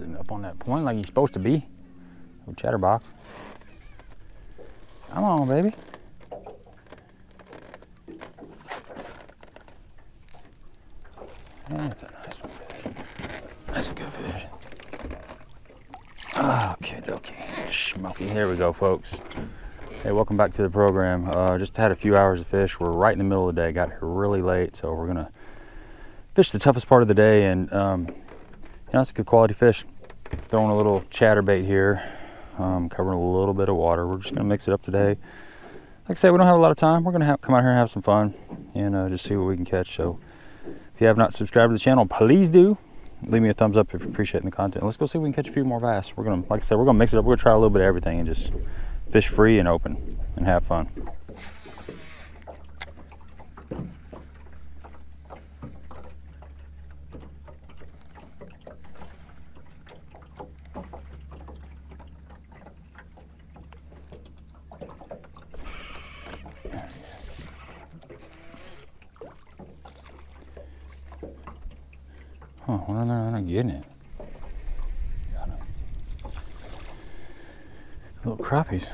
sitting up on that point like he's supposed to be. Oh, chatterbox. Come on, baby. That's a nice one. That's a good fish. Okay, dokie. Smoky. Here we go, folks. Hey, welcome back to the program. Just had a few hours of fish. We're right in the middle of the day. Got here really late, so we're gonna fish the toughest part of the day, and you know, it's a good quality fish. Throwing a little chatterbait here, covering a little bit of water. We're just gonna mix it up today. Like I said, we don't have a lot of time. We're gonna come out here and have some fun and just see what we can catch. So if you have not subscribed to the channel, please do. Leave me a thumbs up if you're appreciating the content. Let's go see if we can catch a few more bass. We're gonna, like I said, we're gonna mix it up. We're gonna try a little bit of everything and just fish free and open and have fun. Oh, well, I'm not getting it. Got it. Little crappies.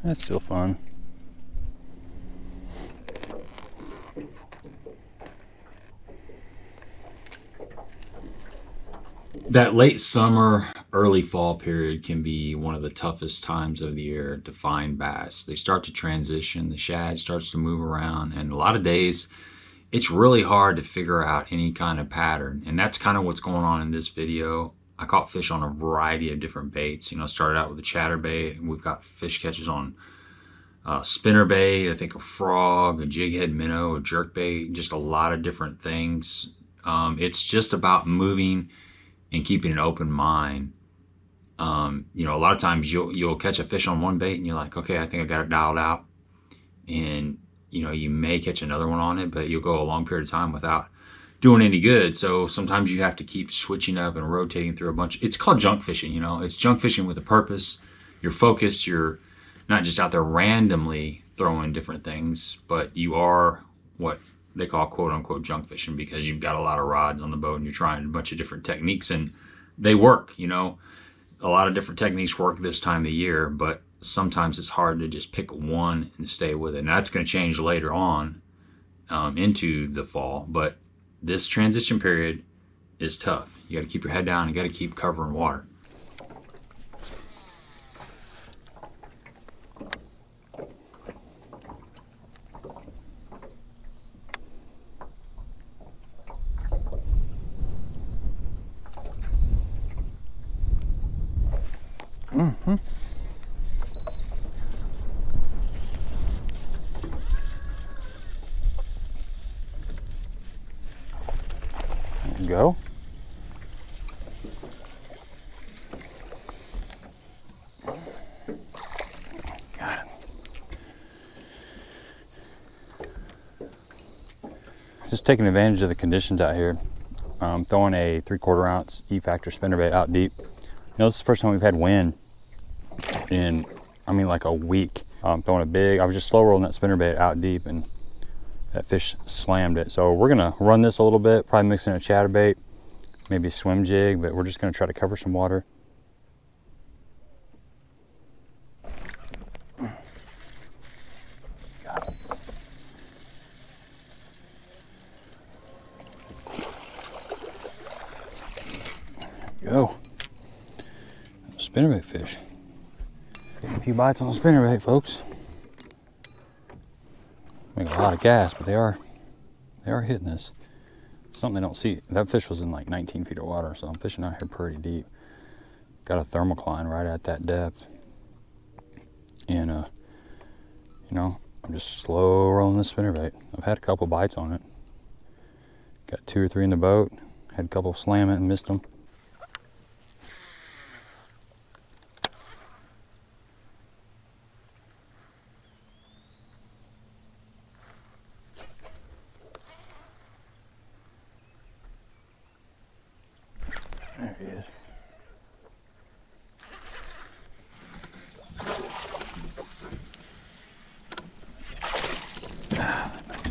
That's still fun. That late summer, early fall period can be one of the toughest times of the year to find bass. They start to transition, the shad starts to move around, and a lot of days it's really hard to figure out any kind of pattern. And that's kind of what's going on in this video. I caught fish on a variety of different baits. You know, started out with a chatterbait. We've got fish catches on spinnerbait, I think a frog, a jighead minnow, a jerkbait, just a lot of different things. It's just about moving and keeping an open mind. You know, a lot of times you'll catch a fish on one bait and you're like, okay, I think I got it dialed out. And, you know, you may catch another one on it, but you'll go a long period of time without doing any good. So sometimes you have to keep switching up and rotating through a bunch. It's called junk fishing, you know. It's junk fishing with a purpose. You're focused. You're not just out there randomly throwing different things, but you are what they call quote unquote junk fishing, because you've got a lot of rods on the boat and you're trying a bunch of different techniques and they work. You know, a lot of different techniques work this time of year, but sometimes it's hard to just pick one and stay with it. And that's going to change later on into the fall, but this transition period is tough. You got to keep your head down and got to keep covering water. Mm-hmm. There you go. Got it. Just taking advantage of the conditions out here. Throwing a 3/4 ounce E-Factor spinnerbait out deep. You know, this is the first time we've had wind in, I mean, like a week. Throwing a big, I was just slow rolling that spinnerbait out deep and that fish slammed it. So we're gonna run this a little bit, probably mix in a chatterbait, maybe a swim jig, but we're just gonna try to cover some water. Got it. There you go. Spinnerbait fish. A few bites on the spinnerbait, folks. Make a lot of cast, but they are hitting this. Something they don't see. That fish was in like 19 feet of water, so I'm fishing out here pretty deep. Got a thermocline right at that depth. And you know, I'm just slow rolling this spinnerbait. I've had a couple bites on it. Got 2 or 3 in the boat. Had a couple slam it and missed them.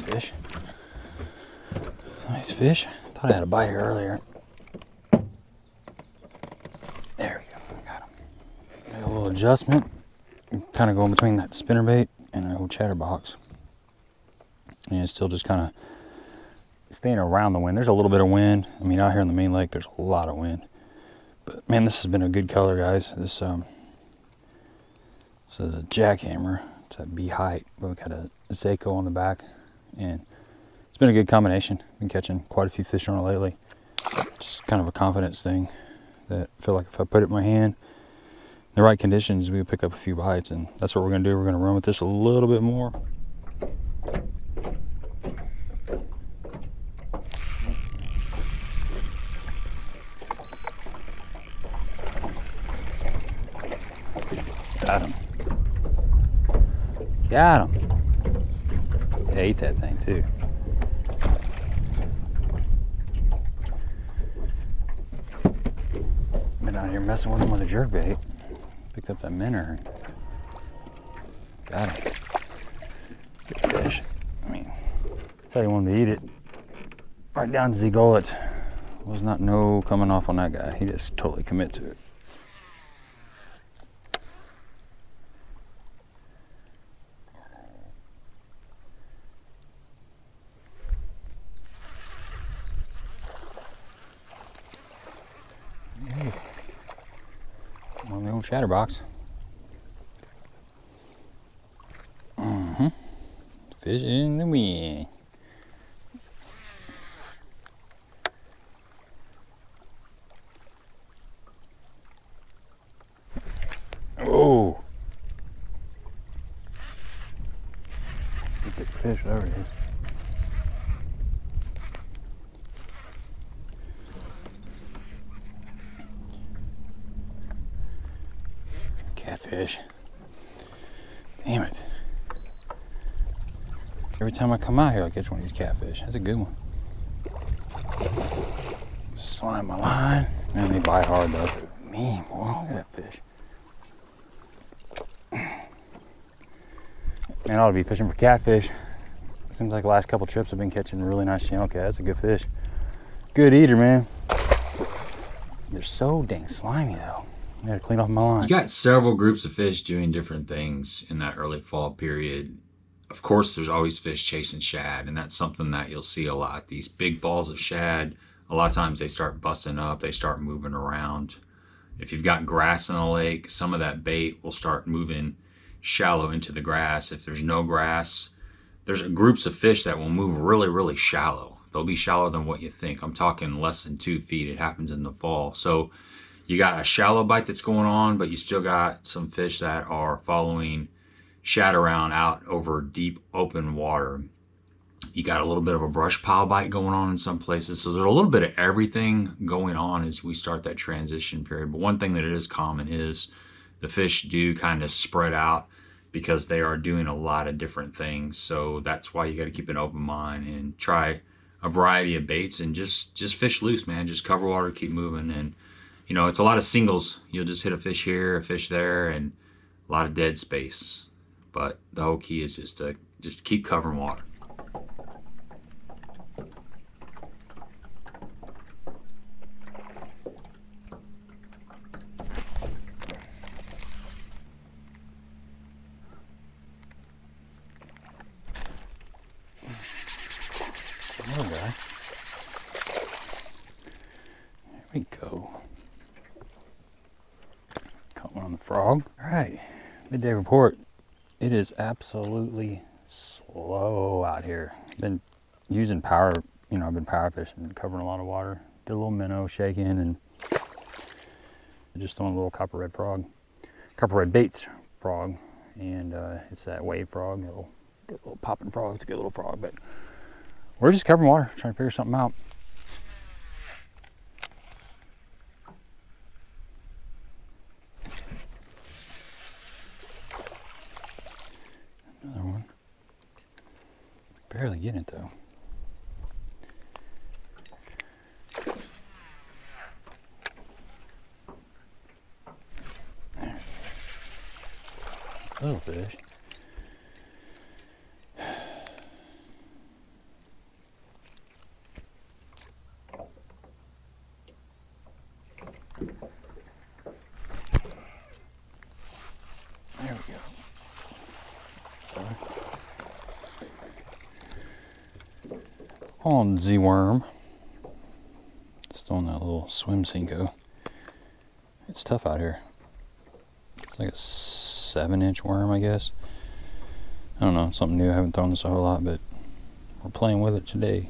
fish. Nice fish. Thought I had a bite here earlier. There we go. Got him. Made a little adjustment. Kind of going between that spinnerbait and an old chatterbox. And it's still just kind of staying around the wind. There's a little bit of wind. I mean, out here in the main lake, there's a lot of wind. But man, this has been a good color, guys. This is a jackhammer. It's a B height, but we got a Seiko on the back, and it's been a good combination. Been catching quite a few fish on it lately. Just kind of a confidence thing that I feel like if I put it in my hand, in the right conditions, we could pick up a few bites, and that's what we're gonna do. We're gonna run with this a little bit more. Got him. Got him. They ate that thing too. Been out here messing with him with a jerkbait. Picked up that minnow. Got him. Good fish. I mean, tell you wanted to eat it. Right down to the gullet. Was not no coming off on that guy. He just totally commit to it. On the old chatterbox. Fish in the wind. Oh! Big fish, there it is. Catfish. Damn it. Every time I come out here, I catch one of these catfish. That's a good one. Slime my line. Man, they bite hard though. Man, boy, look at that fish. Man, I ought to be fishing for catfish. Seems like the last couple trips I've been catching really nice channel cat. That's a good fish. Good eater, man. They're so dang slimy though. I gotta clean off my line. You got several groups of fish doing different things in that early fall period. Of course, there's always fish chasing shad, and that's something that you'll see a lot. These big balls of shad, a lot of times they start busting up, they start moving around. If you've got grass in the lake, some of that bait will start moving shallow into the grass. If there's no grass, there's groups of fish that will move really, really shallow. They'll be shallower than what you think. I'm talking less than 2 feet. It happens in the fall. So you got a shallow bite that's going on, but you still got some fish that are following shad around out over deep open water. You got a little bit of a brush pile bite going on in some places. So there's a little bit of everything going on as we start that transition period. But one thing that is common is the fish do kind of spread out because they are doing a lot of different things. So that's why you got to keep an open mind and try a variety of baits and just fish loose, man. Just cover water, keep moving. And you know, it's a lot of singles. You'll just hit a fish here, a fish there, and a lot of dead space. But the whole key is just to keep covering water. Little guy. There we go. Caught one on the frog. All right, midday report. It is absolutely slow out here. Been using power, I've been power fishing and covering a lot of water. Did a little minnow shaking and just throwing a little copper red baits frog. And it's that wave frog, little popping frog. It's a good little frog, but we're just covering water, trying to figure something out. Another one. Barely getting it though. There. Little fish. On Z-worm. Just on that little swim Cinco. It's tough out here. It's like a 7-inch worm, I guess. I don't know, something new. I haven't thrown this a whole lot, but we're playing with it today.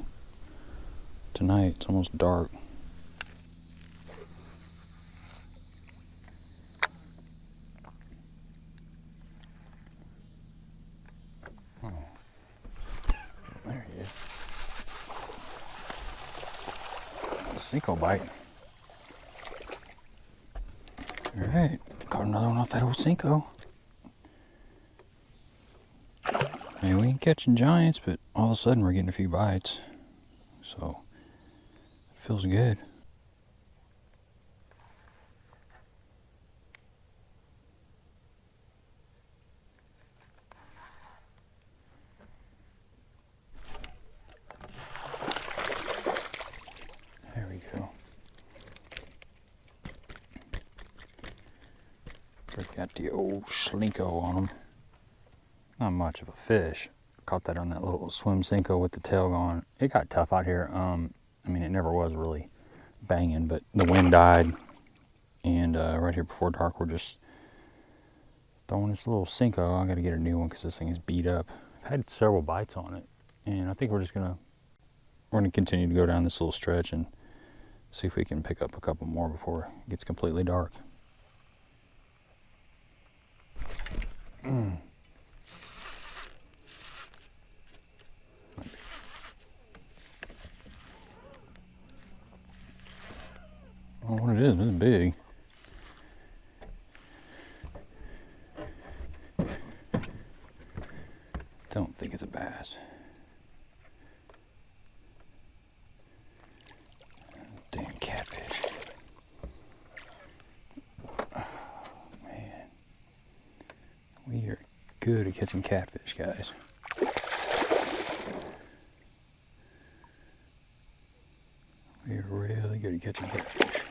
Tonight, it's almost dark. Oh. There he is. A Cinco bite. Alright, caught another one off that old Cinco. Hey, we ain't catching giants, but all of a sudden we're getting a few bites. So, it feels good. There we go. We got the old Slinko on them. Not much of a fish. Caught that on that little swim Cinco with the tail gone. It got tough out here. I mean, it never was really banging, but the wind died. And right here before dark, we're just throwing this little Cinco. I got to get a new one because this thing is beat up. I've had several bites on it, and I think we're gonna continue to go down this little stretch and see if we can pick up a couple more before it gets completely dark. Oh, what it is, it's big. Don't think it's a bass. Damn catfish. Oh, man. We are good at catching catfish, guys. We are really good at catching catfish.